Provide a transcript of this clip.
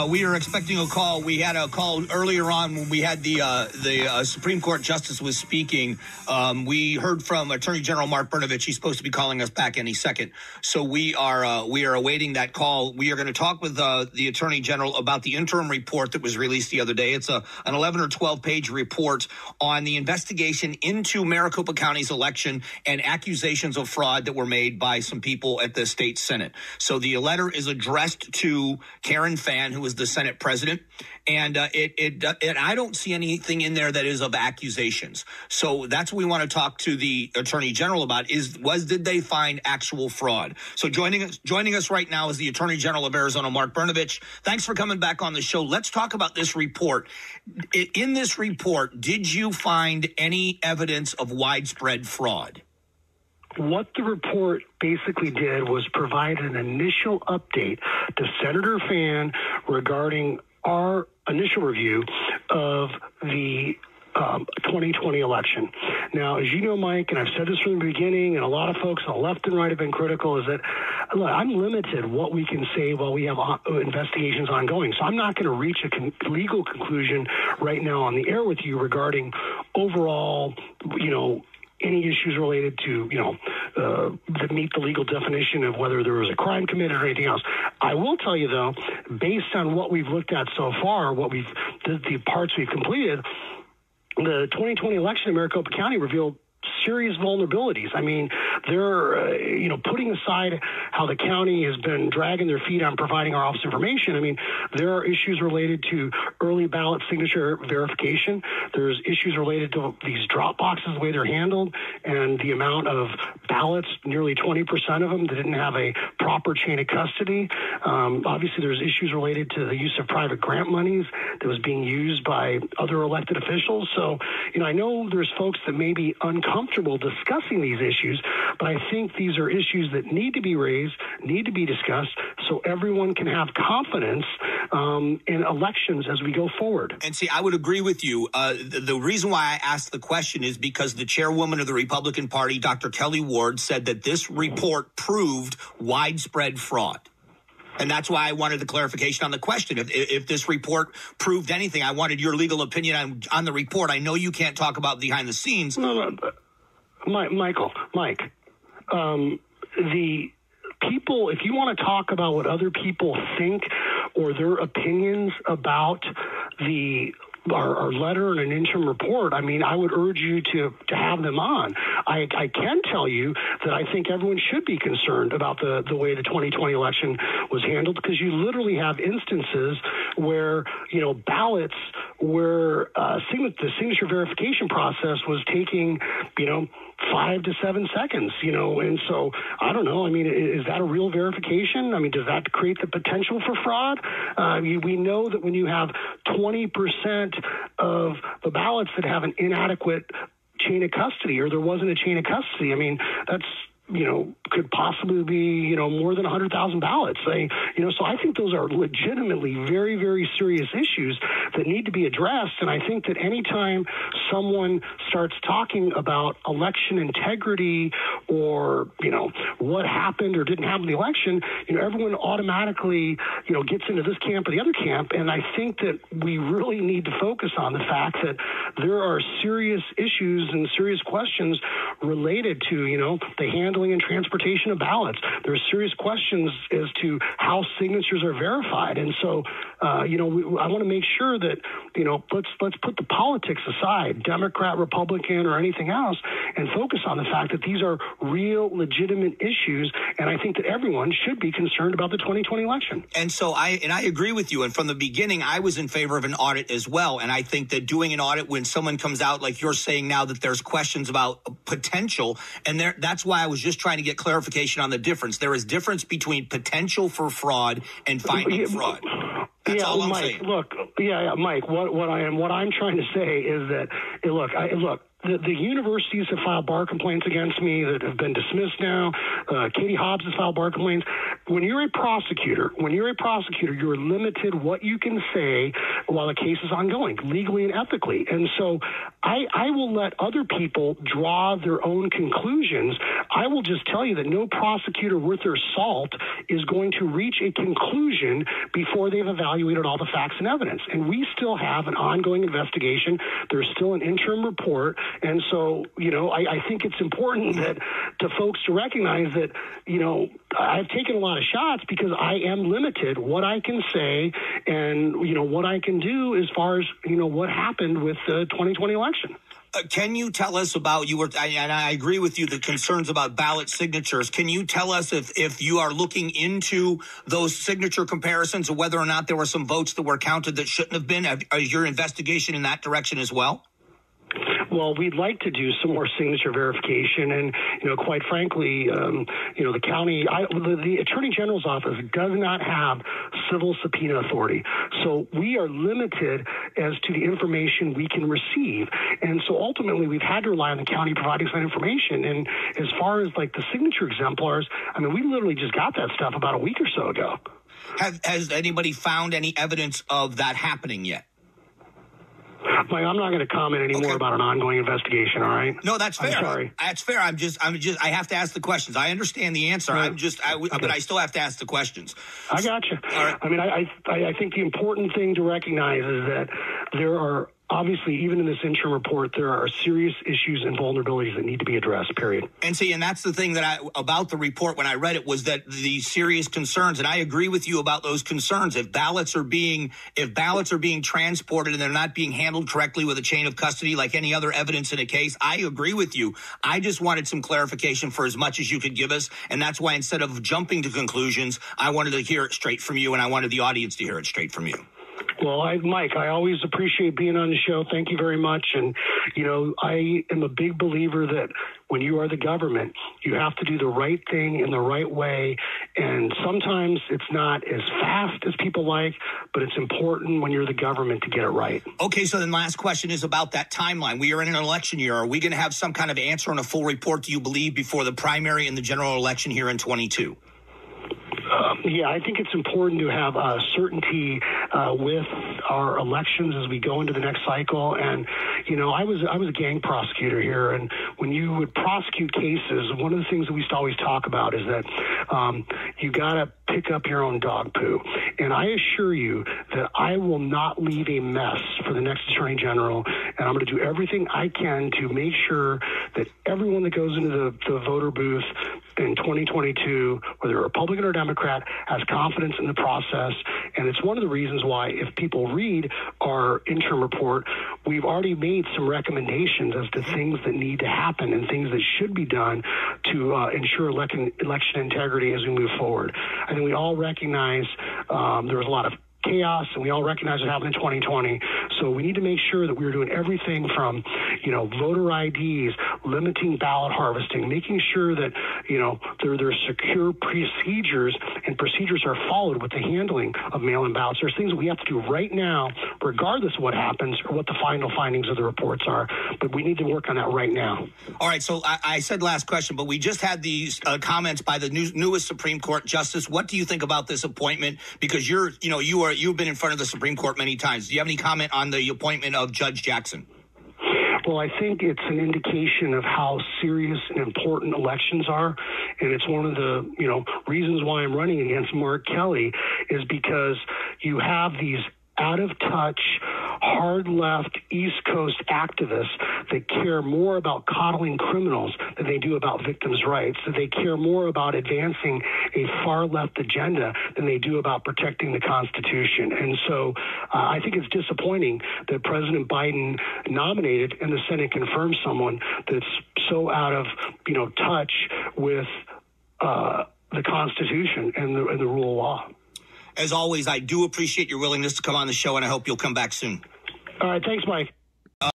We are expecting a call. We had a call earlier on when we had the Supreme Court Justice was speaking. We heard from Attorney General Mark Brnovich. He's supposed to be calling us back any second. So we are awaiting that call. We are going to talk with the Attorney General about the interim report that was released the other day. It's an 11 or 12-page report on the investigation into Maricopa County's election and accusations of fraud that were made by some people at the state Senate. So the letter is addressed to Karen Fann, who is the Senate president, and I don't see anything in there that is of accusations. So that's what we want to talk to the Attorney General about. Did they find actual fraud? So joining us right now is the Attorney General of Arizona, Mark Brnovich. Thanks for coming back on the show. Let's talk about this report. In this report, did you find any evidence of widespread fraud? What the report basically did was provide an initial update to Senator Fann regarding our initial review of the 2020 election. Now, as you know, Mike, and I've said this from the beginning, and a lot of folks on the left and right have been critical, is that look, I'm limited what we can say while we have investigations ongoing. So I'm not going to reach a legal conclusion right now on the air with you regarding overall, any issues related to, that meet the legal definition of whether there was a crime committed or anything else. I will tell you, though, based on what we've looked at so far, the parts we've completed, the 2020 election in Maricopa County revealed serious vulnerabilities. I mean, they're, putting aside how the county has been dragging their feet on providing our office information, I mean, there are issues related to early ballot signature verification. There's issues related to these drop boxes, the way they're handled, and the amount of ballots, nearly 20% of them that didn't have a proper chain of custody. Obviously, there's issues related to the use of private grant monies that was being used by other elected officials. So, I know there's folks that may be uncomfortable discussing these issues, but I think these are issues that need to be raised, need to be discussed, so everyone can have confidence in elections as we go forward. And see, I would agree with you. The reason why I asked the question is because the chairwoman of the Republican Party, Dr. Kelly Ward, said that this report proved widespread fraud. And that's why I wanted the clarification on the question. If this report proved anything, I wanted your legal opinion on the report. I know you can't talk about behind the scenes. No, Mike, the people, if you want to talk about what other people think or their opinions about our letter and an interim report, I mean, I would urge you to have them on. I can tell you that I think everyone should be concerned about the way the 2020 election was handled, because you literally have instances where, ballots where the signature verification process was taking, 5 to 7 seconds, and so I don't know. I mean, is that a real verification? I mean, does that create the potential for fraud? We know that when you have 20% of the ballots that have an inadequate chain of custody, or there wasn't a chain of custody, I mean, that's, could possibly be, more than 100,000 ballots. So I think those are legitimately very, very serious issues that need to be addressed. And I think that anytime someone starts talking about election integrity or, what happened or didn't happen in the election, everyone automatically, gets into this camp or the other camp. And I think that we really need to focus on the fact that there are serious issues and serious questions related to, the handling and transportation of ballots. There are serious questions as to how signatures are verified. And so, I want to make sure that, let's put the politics aside, Democrat, Republican, or anything else, and focus on the fact that these are real, legitimate issues. And I think that everyone should be concerned about the 2020 election. And so I agree with you. And from the beginning, I was in favor of an audit as well. And I think that doing an audit when someone comes out, like you're saying now, that there's questions about potential, and that's why I was just trying to get clarification on the difference. There is difference between potential for fraud and finding fraud. That's all I'm Mike, saying. Look, Mike, what I'm trying to say is that, look, the universities have filed bar complaints against me that have been dismissed now. Katie Hobbs has filed bar complaints. When you're a prosecutor, you're limited what you can say while the case is ongoing, legally and ethically. And so I will let other people draw their own conclusions. I will just tell you that no prosecutor worth their salt is going to reach a conclusion before they've evaluated all the facts and evidence. And we still have an ongoing investigation. There's still an interim report. And so, I think it's important that to folks to recognize that, I've taken a lot of shots because I am limited what I can say and, what I can do as far as, what happened with the 2020 election. Can you tell us about, and I agree with you, the concerns about ballot signatures. Can you tell us if you are looking into those signature comparisons or whether or not there were some votes that were counted that shouldn't have been? Is your investigation in that direction as well? Well, we'd like to do some more signature verification, and quite frankly, the county, the Attorney General's office does not have civil subpoena authority, so we are limited as to the information we can receive, and so ultimately we've had to rely on the county providing some information. And as far as like the signature exemplars, I mean, we literally just got that stuff about a week or so ago. Has anybody found any evidence of that happening yet? Mike, I'm not going to comment anymore about an ongoing investigation. All right? No, that's fair. I'm sorry. That's fair. I have to ask the questions. I understand the answer. Right. But I still have to ask the questions. I got you. All right. I mean, I think the important thing to recognize is that there are obviously, even in this interim report, there are serious issues and vulnerabilities that need to be addressed, period. And that's the thing about the report when I read it was that the serious concerns, and I agree with you about those concerns. If ballots are being transported and they're not being handled correctly with a chain of custody like any other evidence in a case, I agree with you. I just wanted some clarification for as much as you could give us. And that's why instead of jumping to conclusions, I wanted to hear it straight from you, and I wanted the audience to hear it straight from you. Well, Mike, I always appreciate being on the show. Thank you very much. And, I am a big believer that when you are the government, you have to do the right thing in the right way. And sometimes it's not as fast as people like, but it's important when you're the government to get it right. Okay, so then last question is about that timeline. We are in an election year. Are we going to have some kind of answer and a full report, do you believe, before the primary and the general election here in 22? Yeah, I think it's important to have certainty with our elections as we go into the next cycle. And, I was a gang prosecutor here. And when you would prosecute cases, one of the things that we used to always talk about is that you got to pick up your own dog poo. And I assure you that I will not leave a mess for the next Attorney General. And I'm going to do everything I can to make sure that everyone that goes into the voter booth in 2022, whether Republican or Democrat, has confidence in the process. And it's one of the reasons why, if people read our interim report, we've already made some recommendations as to things that need to happen and things that should be done to ensure election integrity as we move forward. I think we all recognize there was a lot of chaos, and we all recognize what happened in 2020. So we need to make sure that we're doing everything from, voter IDs, limiting ballot harvesting, making sure that, there are secure procedures and procedures are followed with the handling of mail-in ballots. There's things that we have to do right now, regardless of what happens or what the final findings of the reports are. But we need to work on that right now. All right. So I said last question, but we just had these comments by the newest Supreme Court justice. What do you think about this appointment? Because you've been in front of the Supreme Court many times. Do you have any comment on the appointment of Judge Jackson? Well, I think it's an indication of how serious and important elections are. And it's one of the, reasons why I'm running against Mark Kelly is because you have these out-of-touch, hard-left East Coast activists that care more about coddling criminals than they do about victims' rights, that they care more about advancing a far-left agenda than they do about protecting the Constitution. And so I think it's disappointing that President Biden nominated and the Senate confirmed someone that's so out of, touch with the Constitution and the rule of law. As always, I do appreciate your willingness to come on the show, and I hope you'll come back soon. All right. Thanks, Mike.